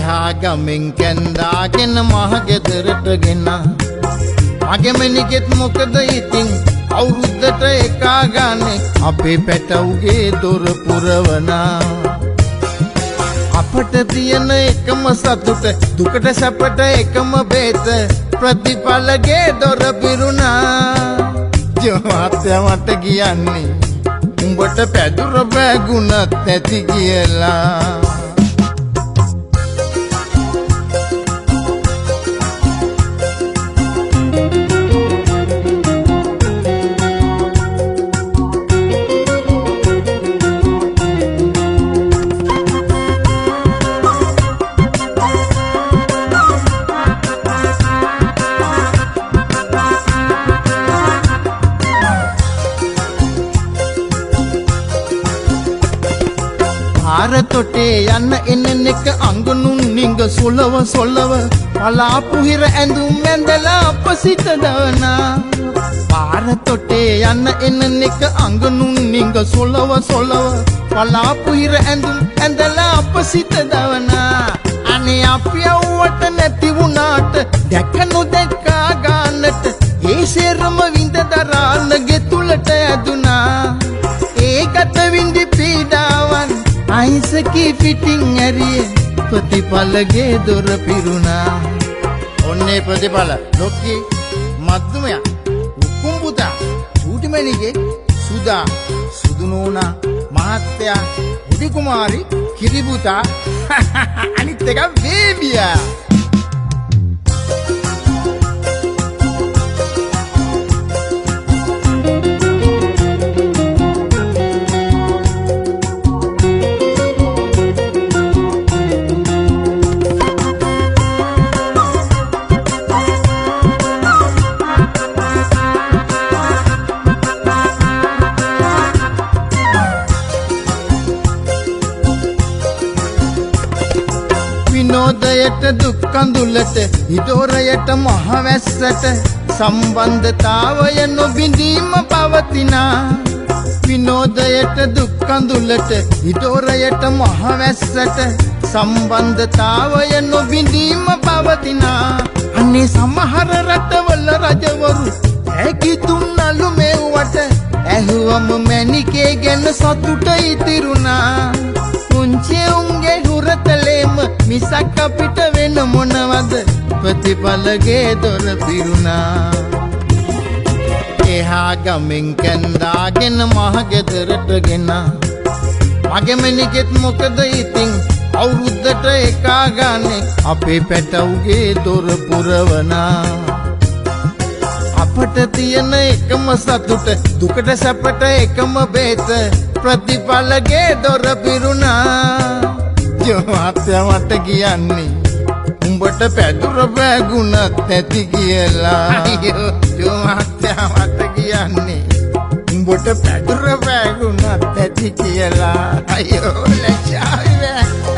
එහා ගමෙන් කැන්දාගෙන මහ ගෙදරට ගෙන මගේ මැනිකෙත් මොකද ඉතින් අවුරුද්දට එකා ගානේ අපේ පැටවුගේ දොර පුරවනා අපට තියෙන එකම සතුට දුකට සැපට එකම බේත ප්‍රතිඵලගේ දොර පිරුණා ජීවිතය මට කියන්නේ උඹට පැදුර බැගුණත් ඇති කියලා තොටේ යන්න එන්න එක අඟනුන් නිංග සොලව සොලව පලාපු හිර ඇඳුම් ඇඳලා අප සිත දවනා පාර තොටේ යන්න එන්න එක අඟනුන් නිංග සොලව සොලව පලාපු හිර ඇඳුම් ඇඳලා අප සිත දවනා අනේ අපි යවුවට නැති වුණාට දැක නොදැක්කා ගන්නට ඒ සේරම විඳ දරාන ගෙතුලට ඇදුනා ඒ ගත විඳි පීඩාවන් අයිසකී පිටින් ඇරිය ප්‍රතිඵලගේ දොර පිරුණා ඔන්නේ ප්‍රතිඵල ලොක්කී මද්දුමයා උකුම්බුතා චූටිමණිගේ සුදා සුදුනෝනා මහත්තයා උඩි කුමාරි කිරිබුතා අනිත් එක බේබියා විනෝදයට දුක් කඳුලට ඉදොරයට මහවැස්සට සම්බන්ධතාවය නොබිඳීම පවතිනා විනෝදයට දුක් කඳුලට ඉදොරයට මහවැස්සට සම්බන්ධතාවය නොබිඳීම පවතිනා අනේ සමහර රටවල රජවරු ඇකිතුම් නළු මෙව්වට ඇහුවම මැනිකේ ගැන සතුට ඉතිරුණා පුංචි උන්ගේ හුරතලේම මිසක් අපිට වෙන මොනවද ප්‍රතිඵලගේ දොර පිරුණා එහා ගමෙන් කැන්දාගෙන මහ ගෙදරට ගෙන මගේ මැනිකෙත් මොකද ඉතින් අවුරුද්දට එකා ගානේ අපේ පැටවුගේ දොර පුරවනා අපට තියෙන එකම සතුට දුකට සැපට එකම බේත ප්‍රතිඵලගේ දොර පිරුණා ජීවිතය මට කියන්නේ උඹට පැදුර බැගුණත් ඇති කියලා අයියෝ ජීවිතය මට කියන්නේ උඹට පැදුර බැගුණත් ඇති කියලා අයියෝ ලැජ්ජායි